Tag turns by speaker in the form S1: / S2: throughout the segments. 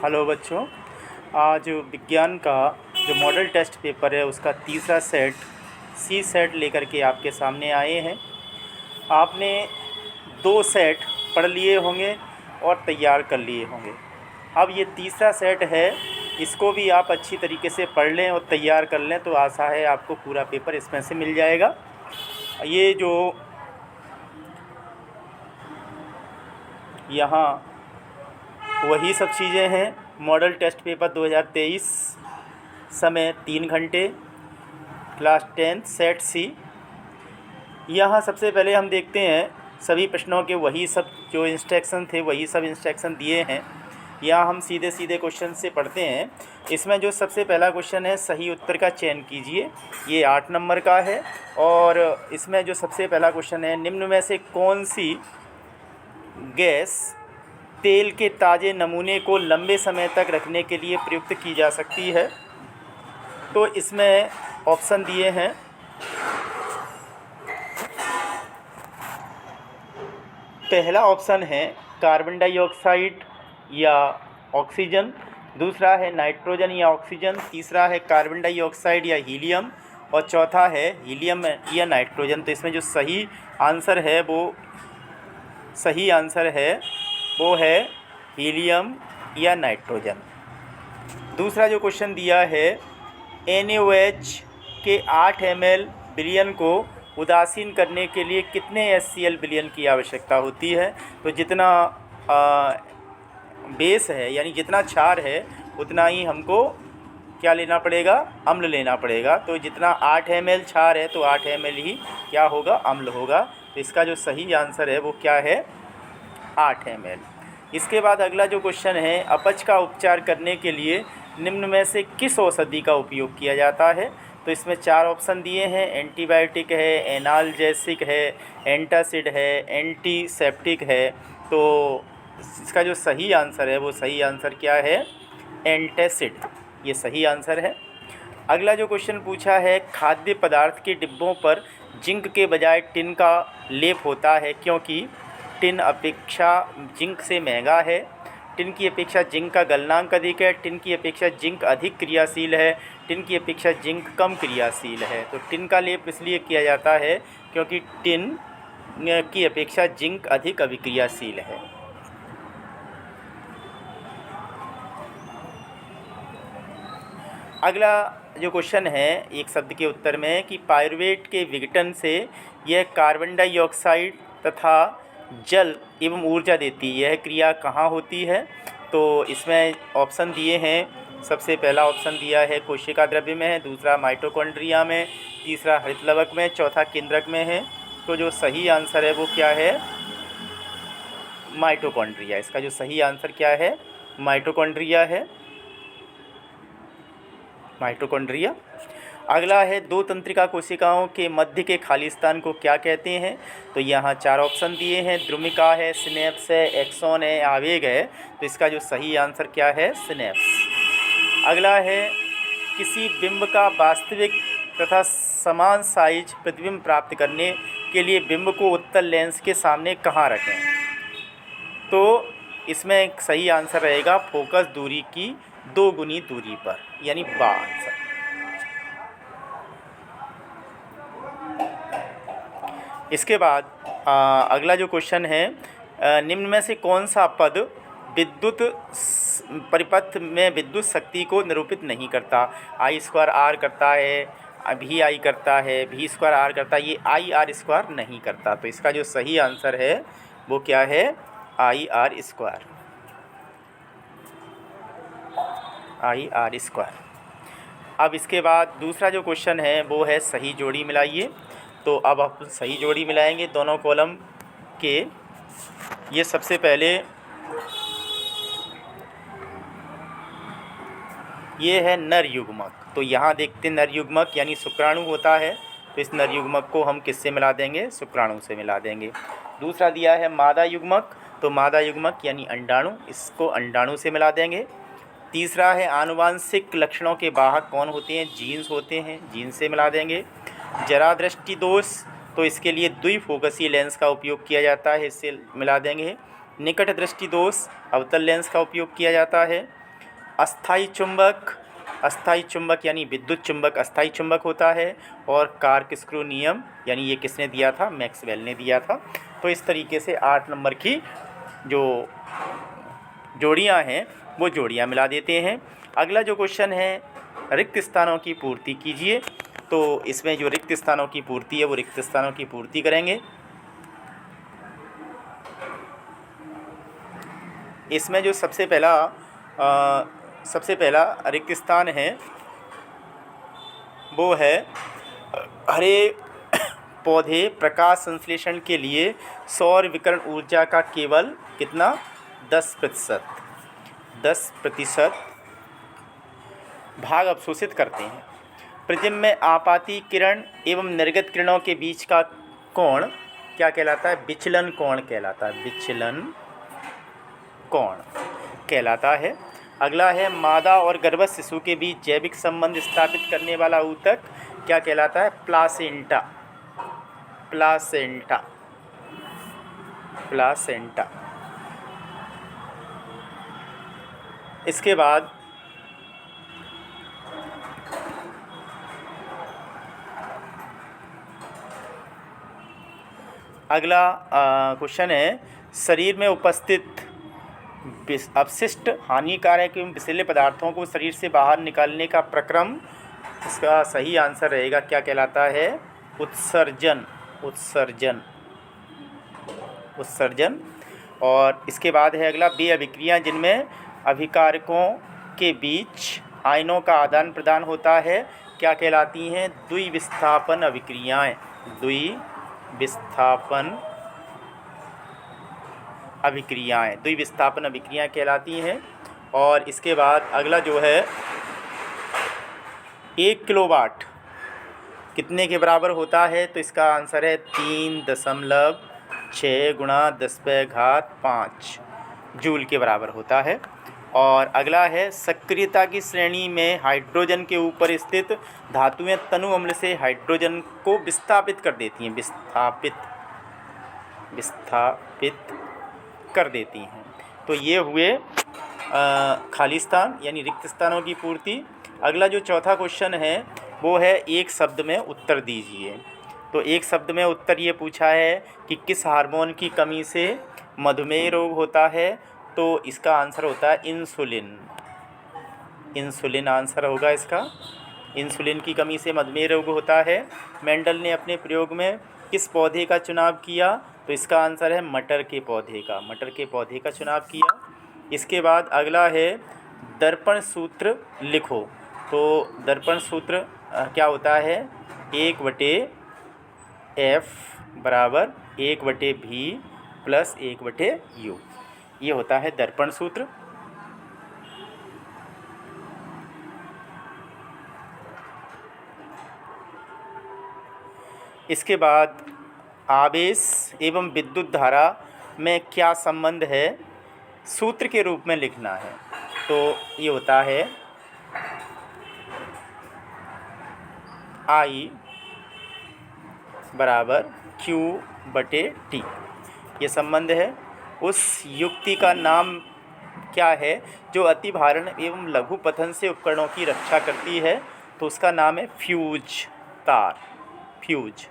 S1: Hello बच्चों। आज विज्ञान का जो मॉडल टेस्ट पेपर है उसका तीसरा सेट सी सेट लेकर के आपके सामने आए हैं। आपने 2 सेट पढ़ लिए होंगे और तैयार कर लिए होंगे। अब ये तीसरा सेट है, इसको भी आप अच्छी तरीके से पढ़ लें और तैयार कर लें तो आशा है आपको पूरा पेपर इसमें से मिल जाएगा। ये जो यहाँ वही सब चीज़ें हैं। मॉडल टेस्ट पेपर 2023, समय 3 घंटे, क्लास 10 सेट सी। यहाँ सबसे पहले हम देखते हैं सभी प्रश्नों के वही सब जो इंस्ट्रक्शन थे वही सब इंस्ट्रक्शन दिए हैं। यहाँ हम सीधे सीधे क्वेश्चन से पढ़ते हैं। इसमें जो सबसे पहला क्वेश्चन है, सही उत्तर का चयन कीजिए। ये 8 नंबर का है। और इसमें जो सबसे पहला क्वेश्चन है, निम्न में से कौन सी गैस तेल के ताज़े नमूने को लंबे समय तक रखने के लिए प्रयुक्त की जा सकती है? तो इसमें ऑप्शन दिए हैं। पहला ऑप्शन है कार्बन डाइऑक्साइड या ऑक्सीजन, दूसरा है नाइट्रोजन या ऑक्सीजन, तीसरा है कार्बन डाइऑक्साइड या हीलियम और चौथा है हीलियम या नाइट्रोजन। तो इसमें जो सही आंसर है वो है हीलियम या नाइट्रोजन। दूसरा जो क्वेश्चन दिया है, NaOH के 8 ml बिलियन को उदासीन करने के लिए कितने HCl बिलियन की आवश्यकता होती है? तो जितना बेस है यानी जितना क्षार है उतना ही हमको क्या लेना पड़ेगा? अम्ल लेना पड़ेगा। तो जितना 8 ml क्षार है तो 8 ml ही क्या होगा? अम्ल होगा। तो इसका जो सही आंसर है वो क्या है? 8 ml। इसके बाद अगला जो क्वेश्चन है, अपच का उपचार करने के लिए निम्न में से किस औषधि का उपयोग किया जाता है? तो इसमें 4 ऑप्शन दिए हैं। एंटीबायोटिक है, एनाल्जेसिक है, एंटासिड है, एंटीसेप्टिक है। तो इसका जो सही आंसर है वो सही आंसर क्या है? एंटासिड, ये सही आंसर है। अगला जो क्वेश्चन पूछा है, खाद्य पदार्थ के डिब्बों पर जिंक के बजाय टिन का लेप होता है क्योंकि टिन अपेक्षा जिंक से महंगा है, टिन की अपेक्षा जिंक का गलनांक अधिक है, टिन की अपेक्षा जिंक अधिक क्रियाशील है, टिन की अपेक्षा जिंक कम क्रियाशील है। तो टिन का लेप इसलिए किया जाता है क्योंकि टिन की अपेक्षा जिंक अधिक अभिक्रियाशील है। अगला जो क्वेश्चन है एक शब्द के उत्तर में कि पायरुवेट के विघटन से यह कार्बन डाइऑक्साइड तथा जल एवं ऊर्जा देती है, यह क्रिया कहाँ होती है? तो इसमें ऑप्शन दिए हैं। सबसे पहला ऑप्शन दिया है कोशिका द्रव्य में है, दूसरा माइटोकॉन्ड्रिया में, तीसरा हरितलवक में, चौथा केंद्रक में है। तो जो सही आंसर है वो क्या है? माइटोकॉन्ड्रिया। इसका जो सही आंसर क्या है? माइटोकॉन्ड्रिया है, माइटोकॉन्ड्रिया। अगला है, 2 तंत्रिका कोशिकाओं के मध्य के खाली स्थान को क्या कहते हैं? तो यहाँ 4 ऑप्शन दिए हैं। द्रुमिका है, सिनेप्स है, एक्सॉन है, आवेग है। तो इसका जो सही आंसर क्या है? सिनेप्स। अगला है, किसी बिंब का वास्तविक तथा समान साइज प्रतिबिंब प्राप्त करने के लिए बिंब को उत्तल लेंस के सामने कहाँ रखें? तो इसमें एक सही आंसर रहेगा फोकस दूरी की 2 गुनी दूरी पर, यानी बा आंसर। इसके बाद अगला जो क्वेश्चन है, निम्न में से कौन सा पद विद्युत परिपथ में विद्युत शक्ति को निरूपित नहीं करता? I² करता है, VI करता है, V² करता है, ये IR² नहीं करता। तो इसका जो सही आंसर है वो क्या है? IR²। अब इसके बाद दूसरा जो क्वेश्चन है वो है सही जोड़ी मिलाइए। तो अब आप सही जोड़ी मिलाएंगे दोनों कॉलम के। ये सबसे पहले ये है नर युग्मक। तो यहाँ देखते हैं नर युग्मक यानी शुक्राणु होता है, तो इस नर युग्मक को हम किससे मिला देंगे? शुक्राणु से मिला देंगे। दूसरा दिया है मादा युग्मक, तो मादा युग्मक यानी अंडाणु, इसको अंडाणु से मिला देंगे। तीसरा है आनुवांशिक लक्षणों के वाहक कौन होते हैं? जीन्स होते हैं, जीन्स से मिला देंगे। जरा दृष्टि दोष, तो इसके लिए द्विफोकसीय लेंस का उपयोग किया जाता है, इससे मिला देंगे। निकट दृष्टि दोष, अवतल लेंस का उपयोग किया जाता है। अस्थायी चुंबक यानी विद्युत चुंबक अस्थायी चुंबक होता है, और कार्क स्क्रू नियम यानी ये किसने दिया था, मैक्सवेल ने दिया था। तो इस तरीके से 8 नंबर की जो जोड़ियां हैं वो जोड़ियां मिला देते हैं। अगला जो क्वेश्चन है, रिक्त स्थानों की पूर्ति कीजिए। तो इसमें जो रिक्त स्थानों की पूर्ति है वो रिक्त स्थानों की पूर्ति करेंगे। इसमें जो सबसे पहला रिक्त स्थान है वो है हरे पौधे प्रकाश संश्लेषण के लिए सौर विकिरण ऊर्जा का केवल कितना 10% भाग अवशोषित करते हैं। प्रिज्म में आपाती किरण एवं निर्गत किरणों के बीच का कोण क्या कहलाता है, विचलन कोण कहलाता है, विचलन कोण कहलाता है। अगला है मादा और गर्भस्थ शिशु के बीच जैविक संबंध स्थापित करने वाला ऊतक क्या कहलाता है, प्लासेंटा। इसके बाद अगला क्वेश्चन है, शरीर में उपस्थित अपशिष्ट हानिकारक एवं विषैले पदार्थों को शरीर से बाहर निकालने का प्रक्रम, इसका सही आंसर रहेगा क्या कहलाता है, उत्सर्जन। और इसके बाद है अगला, वे अभिक्रियाएं जिनमें अभिकारकों के बीच आयनों का आदान प्रदान होता है क्या कहलाती हैं, द्विविस्थापन अभिक्रियाएं। द्विविस्थापन अभिक्रियाएं कहलाती हैं। और इसके बाद अगला जो है, 1 किलोवाट कितने के बराबर होता है, तो इसका आंसर है 3.6 × 10⁵ जूल के बराबर होता है। और अगला है, सक्रियता की श्रेणी में हाइड्रोजन के ऊपर स्थित धातुएं तनु अम्ल से हाइड्रोजन को विस्थापित कर देती हैं, विस्थापित कर देती हैं। तो ये हुए खाली स्थान यानी रिक्त स्थानों की पूर्ति। अगला जो चौथा क्वेश्चन है वो है, एक शब्द में उत्तर दीजिए। तो एक शब्द में उत्तर ये पूछा है कि किस हार्मोन की कमी से मधुमेह रोग होता है, तो इसका आंसर होता है इंसुलिन आंसर होगा इसका। इंसुलिन की कमी से मधुमेह रोग होता है। मेंडल ने अपने प्रयोग में किस पौधे का चुनाव किया, तो इसका आंसर है मटर के पौधे का चुनाव किया। इसके बाद अगला है, दर्पण सूत्र लिखो। तो दर्पण सूत्र क्या होता है, 1/F = 1/V + 1/U, ये होता है दर्पण सूत्र। इसके बाद आवेश एवं विद्युत धारा में क्या संबंध है, सूत्र के रूप में लिखना है। तो ये होता है I = Q/T, ये संबंध है। उस युक्ति का नाम क्या है जो अति भारण एवं लघु पतन से उपकरणों की रक्षा करती है, तो उसका नाम है फ्यूज।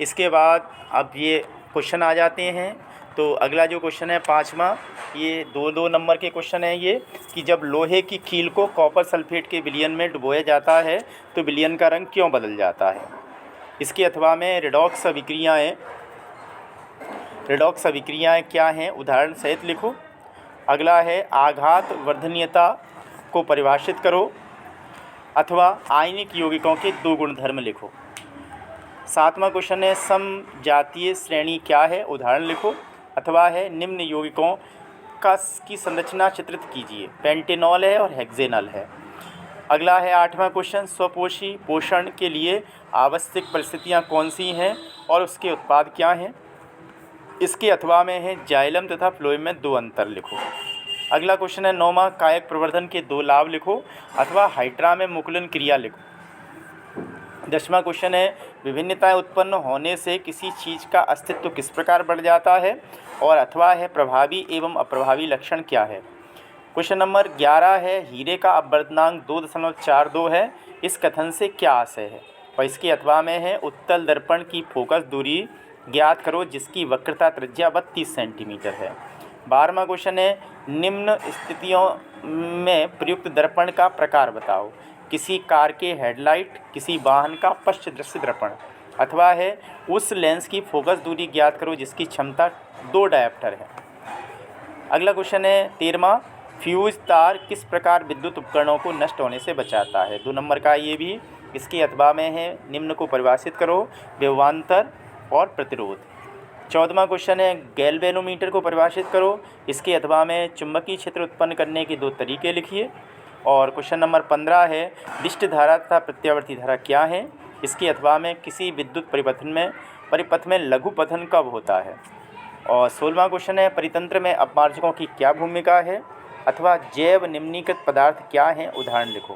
S1: इसके बाद अब ये क्वेश्चन आ जाते हैं। तो अगला जो क्वेश्चन है 5वां, ये 2 नंबर के क्वेश्चन है ये, कि जब लोहे की कील को कॉपर सल्फेट के विलयन में डुबोया जाता है तो विलयन का रंग क्यों बदल जाता है। इसके अथवा में रेडॉक्स अभिक्रियाएँ क्या हैं, उदाहरण सहित लिखो। अगला है, आघात वर्धनीयता को परिभाषित करो, अथवा आयनिक यौगिकों के 2 गुणधर्म लिखो। 7वां क्वेश्चन है, समजातीय श्रेणी क्या है, उदाहरण लिखो, अथवा है निम्न यौगिकों की संरचना चित्रित कीजिए। पेंटेनॉल है और हेक्सेनल है। अगला है 8वां क्वेश्चन, स्वपोषी पोषण के लिए आवश्यक परिस्थितियां कौन सी हैं और उसके उत्पाद क्या हैं। इसके अथवा में है जाइलम तथा फ्लोएम में 2 अंतर लिखो। अगला क्वेश्चन है 9वां, कायक प्रवर्धन के 2 लाभ लिखो, अथवा हाइड्रा में मुकुलन क्रिया लिखो। 10वां क्वेश्चन है, विभिन्नताएं उत्पन्न होने से किसी चीज़ का अस्तित्व किस प्रकार बढ़ जाता है, और अथवा है प्रभावी एवं अप्रभावी लक्षण क्या है। क्वेश्चन नंबर 11 है, हीरे का अपवर्तनांक 2.42 है, इस कथन से क्या आशय है। और इसके अथवा में है, उत्तल दर्पण की फोकस दूरी ज्ञात करो जिसकी वक्रता त्रिज्या 32 सेंटीमीटर है। 12वां क्वेश्चन है, निम्न स्थितियों में प्रयुक्त दर्पण का प्रकार बताओ। किसी कार के हेडलाइट, किसी वाहन का पश्च दृश्य दर्पण, अथवा है उस लेंस की फोकस दूरी ज्ञात करो जिसकी क्षमता 2 डायोप्टर है। अगला क्वेश्चन है 13वां, फ्यूज तार किस प्रकार विद्युत उपकरणों को नष्ट होने से बचाता है। 2 नंबर का ये भी। इसके अथवा में है, निम्न को परिभाषित करो, विभवांतर और प्रतिरोध। 14वां क्वेश्चन है, गैल्वेनोमीटर को परिभाषित करो, इसके अथवा में चुंबकीय क्षेत्र उत्पन्न करने के 2 तरीके लिखिए। और क्वेश्चन नंबर 15 है, दिष्ट धारा तथा प्रत्यावर्ती धारा क्या है, इसके अथवा में किसी विद्युत परिपथ में लघु पथन कब होता है। और 16वां क्वेश्चन है, परितंत्र में अपमार्जकों की क्या भूमिका है, अथवा जैव निम्नीकृत पदार्थ क्या हैं, उदाहरण लिखो।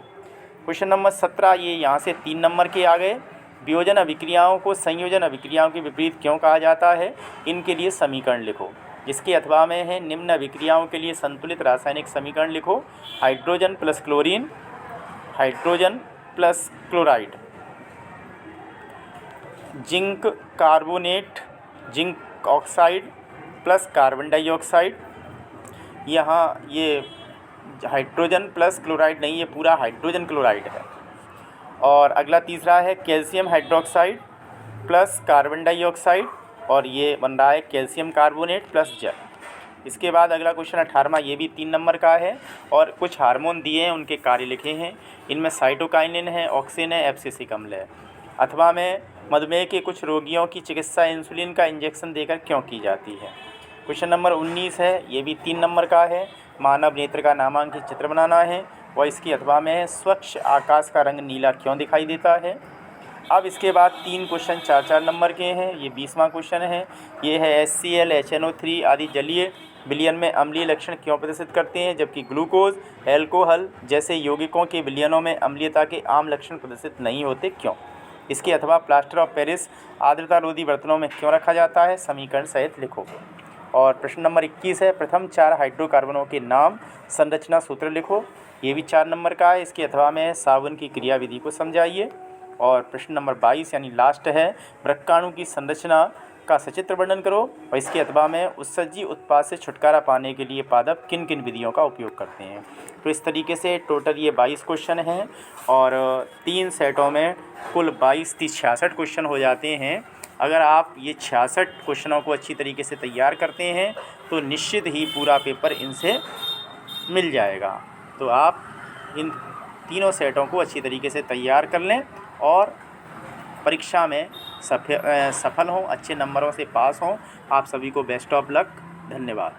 S1: क्वेश्चन नंबर 17, ये यहाँ से 3 नंबर के आ गए। वियोजन अभिक्रियाओं को संयोजन अभिक्रियाओं के विपरीत क्यों कहा जाता है, इनके लिए समीकरण लिखो। जिसके अथवा में है, निम्न अभिक्रियाओं के लिए संतुलित रासायनिक समीकरण लिखो। Hydrogen plus chlorine, hydrogen plus chloride, zinc carbonate, zinc oxide plus carbon dioxide. यहाँ ये हाइड्रोजन प्लस क्लोराइड नहीं, ये पूरा हाइड्रोजन क्लोराइड है। और अगला तीसरा है, calcium hydroxide plus carbon dioxide, और ये बन रहा है कैल्शियम कार्बोनेट प्लस जल। इसके बाद अगला क्वेश्चन 18वां, ये भी 3 नंबर का है, और कुछ हार्मोन दिए हैं, उनके कार्य लिखे हैं। इनमें साइटोकाइनिन है, ऑक्सिन है, एब्सिसिक अम्ल है। अथवा में मधुमेह के कुछ रोगियों की चिकित्सा इंसुलिन का इंजेक्शन देकर क्यों की जाती है। क्वेश्चन नंबर 19 है, ये भी 3 नंबर का है, मानव नेत्र का नामांकित चित्र बनाना है। और इसकी अथवा में है, स्वच्छ आकाश का रंग नीला क्यों दिखाई देता है। अब इसके बाद 3 क्वेश्चन 4-4 नंबर के हैं। ये 20वां क्वेश्चन है, ये है HCl, HNO3 आदि जलीय विलयन में अम्लीय लक्षण क्यों प्रदर्शित करते हैं, जबकि ग्लूकोज, एल्कोहल जैसे यौगिकों के विलयनों में अम्लीयता के आम लक्षण प्रदर्शित नहीं होते, क्यों। इसके अथवा प्लास्टर ऑफ पेरिस आर्द्रता रोधी बर्तनों में क्यों रखा जाता है, समीकरण सहित लिखो। और प्रश्न नंबर 21 है, प्रथम 4 हाइड्रोकार्बनों के नाम, संरचना सूत्र लिखो। ये भी 4 नंबर का है। इसके अथवा में साबुन की क्रियाविधि को समझाइए। और प्रश्न नंबर 22 यानी लास्ट है, वृक्काणु की संरचना का सचित्र वर्णन करो। और इसके अथवा में उत्सर्जी उत्पाद से छुटकारा पाने के लिए पादप किन किन विधियों का उपयोग करते हैं। तो इस तरीके से टोटल ये 22 क्वेश्चन हैं, और 3 सेटों में कुल 22 30 66 क्वेश्चन हो जाते हैं। अगर आप ये 66 क्वेश्चनों को अच्छी तरीके से तैयार करते हैं तो निश्चित ही पूरा पेपर इनसे मिल जाएगा। तो आप इन तीनों सेटों को अच्छी तरीके से तैयार कर लें और परीक्षा में सफल हों, अच्छे नंबरों से पास हों। आप सभी को बेस्ट ऑफ लक। धन्यवाद।